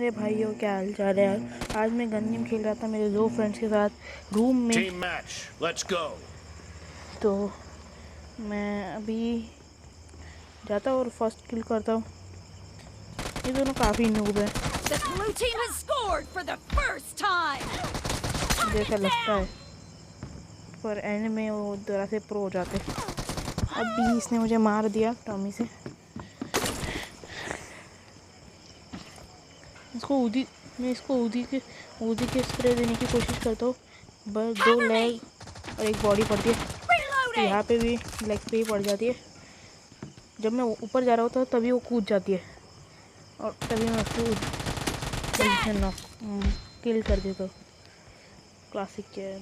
मेरे भाइयों, क्या हाल चाल है यार। आज मैं गन गेम खेल रहा था मेरे 2 फ्रेंड्स के साथ रूम में। Team match, let's go. तो मैं अभी जाता हूँ और फर्स्ट किल करता हूँ। ये दोनों काफ़ी नूब है, जैसा लगता है, पर एंड में वो दोबारा से प्रो हो जाते। अभी इसने मुझे मार दिया टॉमी से। मैं इसको ऊदी के स्प्रे देने की कोशिश करता हूँ, बस 2 लेग और 1 बॉडी पड़ती है। तो यहाँ पे भी लेग पे ही पड़ जाती है। जब मैं ऊपर जा रहा होता हूँ तभी वो कूद जाती है और तभी मैं उसको किल कर देता हूँ। क्लासिक क्या है।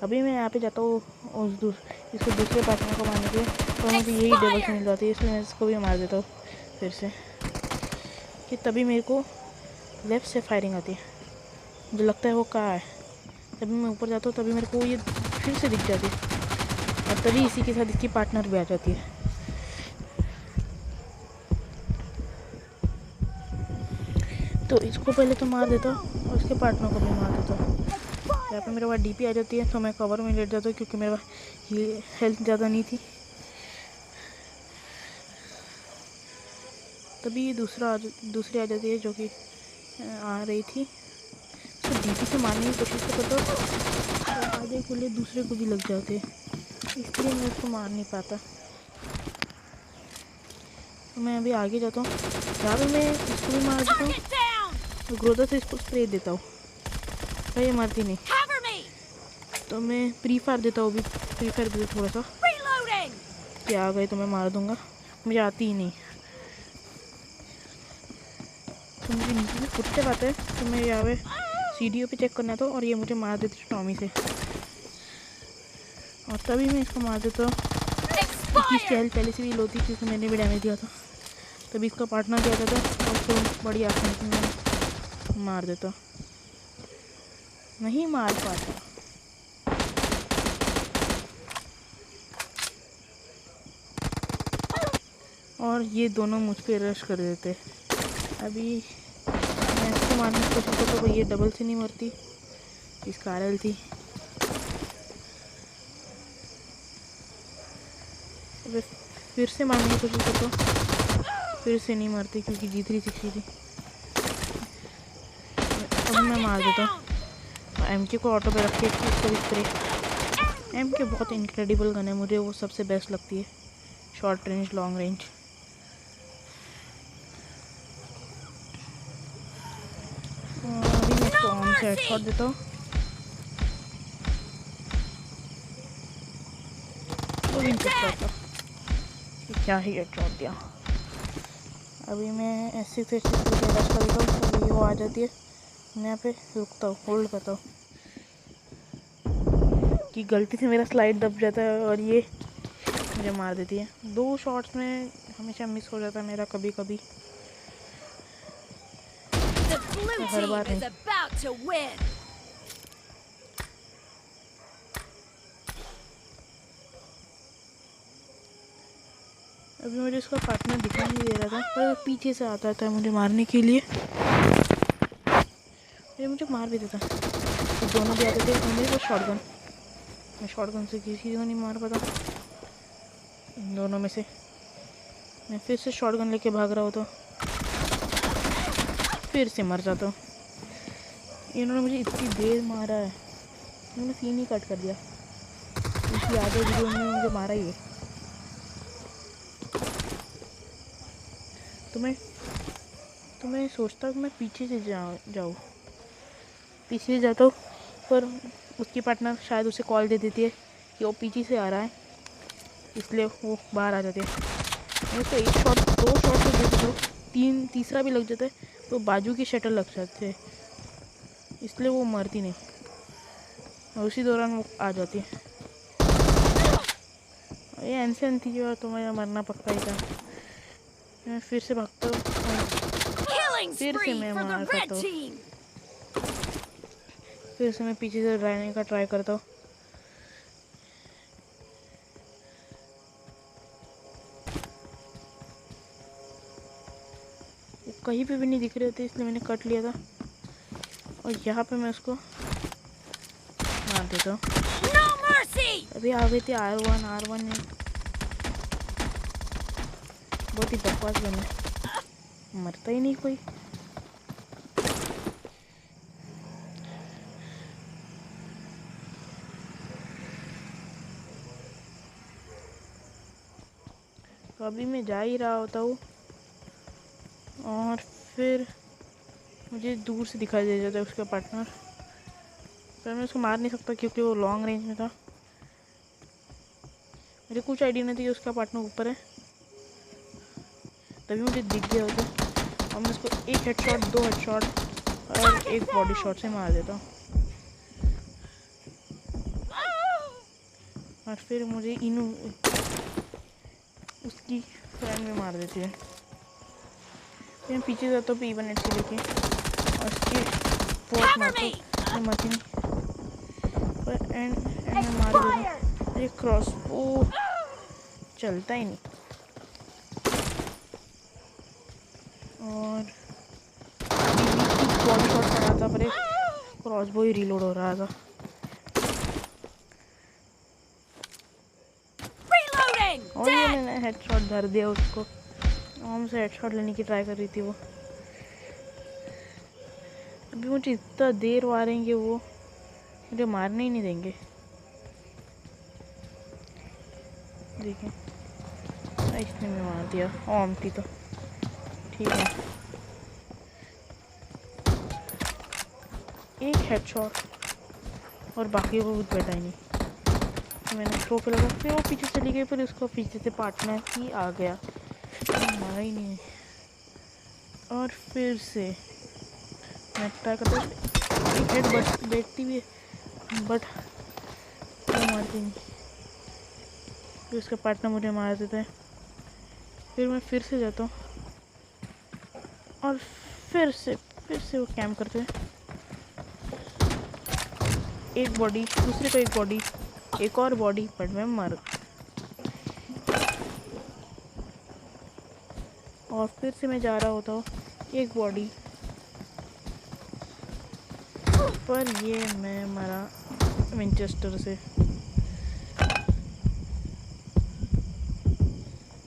अभी मैं यहाँ पे जाता हूँ इसको दूसरे पार्टनर को मारने के लिए, तो मुझे यही डबल से मिल जाती है, इसलिए मैं इसको भी मार देता हूँ फिर से। कि तभी मेरे को लेफ़्ट से फायरिंग आती है, मुझे लगता है वो कहाँ है। तभी मैं ऊपर जाता हूँ तभी मेरे को ये फिर से दिख जाती है, और तभी इसी के साथ इसकी पार्टनर भी आ जाती है। तो इसको पहले तो मार देता हूँ और इसके पार्टनर को भी मार देता हूँ। यहाँ पे मेरे पास डीपी आ जाती है, तो मैं कवर में लेट जाता हूँ क्योंकि मेरे पास ये हेल्थ ज़्यादा नहीं थी। तभी ये दूसरी आ जाती है जो कि आ रही थी। तो डीपी से मारने की कोशिश तो करता हूँ, और आधे गोले दूसरे को भी लग जाते हैं, इसलिए मैं उसको मार नहीं पाता। तो मैं अभी आगे जाता हूँ, यहाँ पे मैं इसको भी मार देता हूँ, तो ग्रोदा से इसको स्प्रे देता हूँ, ये मरती नहीं। तो मैं प्री फायर देता हूँ, अभी प्री फायर भी थोड़ा सा कि आ गए तो मैं मार दूंगा, मुझे आती ही नहीं। तो मुझे नीचे में फुटस्टेप आते हैं, तो मैं यहाँ पे सीढ़ियों पे चेक करना था और ये मुझे मार देती टॉमी से, और तभी मैं इसको मार देता हूँ। इसकी हेल्थ पहले से भी लो थी क्योंकि मैंने भी डैमेज दिया था। तभी इसका पार्टनर क्या जाता है और उसको बड़ी आसानी से मैं मार देता, नहीं मार पाता। और ये दोनों मुझ पे रश कर देते। अभी मैं इसको मारने की कोशिश करता हूँ, ये डबल से नहीं मरती, इसका आरएल थी। फिर से मारने की कोशिश करता हूँ, फिर से नहीं मरती क्योंकि G360 थी। अब मैं मार देता हूँ। एमके को ऑटो पे रख के इसको भी स्प्रे। एमके बहुत इनक्रेडिबल गन है, मुझे वो सबसे बेस्ट लगती है, शॉर्ट रेंज लॉन्ग रेंज। अभी मैं इसको ऑन से हेडशॉट देता हूँ, वो भी नहीं करता, क्या ही हेडशॉट दिया। अभी मैं ऐसे से रश कर देता हूँ, तभी वो आ जाती है। मैं यहाँ पे रुकता हूँ, होल्ड करता हूँ कि गलती से मेरा स्लाइड दब जाता है और ये मुझे मार देती है। 2 शॉट्स में हमेशा मिस हो जाता है मेरा, कभी कभी, हर बार नहीं। अभी मुझे इसका पार्टनर दिखाई नहीं दे रहा था, पर वो पीछे से आता था मुझे मारने के लिए, ये मुझे मार भी देता। तो दोनों भी आते थे, और मेरे पास शॉटगन, मैं शॉटगन से किसी को नहीं मार पाता। इन दोनों में से मैं फिर से शॉटगन लेके भाग रहा होता, फिर से मर जाता हूँ। इन्होंने मुझे इतनी देर मारा है, इन्होंने सीन ही कट कर दिया, क्योंकि आधे वीडियो में मुझे मारा ही है। तो मैं सोचता हूँ कि मैं पीछे से जाऊँ, पीछे से जाता हूँ, पर उसकी पार्टनर शायद उसे कॉल दे देती है कि वो पीछे से आ रहा है, इसलिए वो बाहर आ जाते हैं। मैं तो 1 शॉट 2 शॉट तो दे देता हूँ, तीसरा भी लग जाता है, तो बाजू की शटर लग जाते हैं, इसलिए वो मरती नहीं, और उसी दौरान वो आ जाती है। ये एंसन थी और तुम्हें मरना पक्का ही था। मैं फिर से भागता हूँ, फिर से मैं मार खाता हूँ, फिर से मैं पीछे से रहने का ट्राई करता हूँ। कहीं पे भी नहीं दिख रहे थे, इसलिए मैंने कट लिया था। और यहाँ पे मैं उसको मार देता हूँ। अभी आ गई थी R1 ने बहुत ही बकवास बने, मरता ही नहीं कोई। तो अभी मैं जा ही रहा होता हूँ और फिर मुझे दूर से दिखाई दे जाता है उसका पार्टनर, पर मैं उसको मार नहीं सकता क्योंकि वो लॉन्ग रेंज में था। मुझे कुछ आइडिया नहीं था कि उसका पार्टनर ऊपर है, तभी मुझे दिख गया होता और मैं उसको एक हेडशॉट, 2 हेडशॉट और एक बॉडी शॉट से मार देता हूँ। और फिर मुझे इनू उसकी फ्रेंड में मार देती है। फिर मैं पीछे जाता हूँ P1 से लेके और उसकी फोर्थ मारता हूँ मशीन पर एंड में मार देता हूँ। ये क्रॉसबो चलता ही नहीं और बॉडी शॉट कर रहा था पर एक क्रॉसबो ही रीलोड हो रहा था। और ये मैंने हेडशॉट धर दिया उसको, हमसे हेडशॉट लेने की ट्राई कर रही थी वो। अभी मुझे इतना देर मारेंगे वो, मुझे मारने ही नहीं देंगे। देखिए इसने मैं मार दिया ओमटी, तो ठीक है। एक हेडशॉट और बाकी को कुछ बैठा ही नहीं। तो मैंने थ्रो पे लगा, फिर वो पीछे चली गई, फिर उसको पीछे से पार्टनर ही आ गया, मारा ही नहीं। और फिर से मैं ट्राई करता हूँ, एक हेड बैठती भी है बट वो मारती नहीं। फिर उसका पार्टनर मुझे मार देता है। फिर मैं फिर से जाता हूँ और फिर से वो कैम्प करते हैं। एक बॉडी, दूसरे को एक बॉडी, एक और बॉडी, बट मैं मर। और फिर से मैं जा रहा होता हूँ, एक बॉडी, पर ये मैं मरा विंचेस्टर से।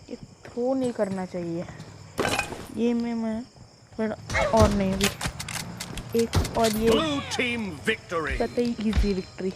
ये थ्रो नहीं करना चाहिए, ये मैं पर और नहीं भी एक और ये कतई इजी विक्ट्री।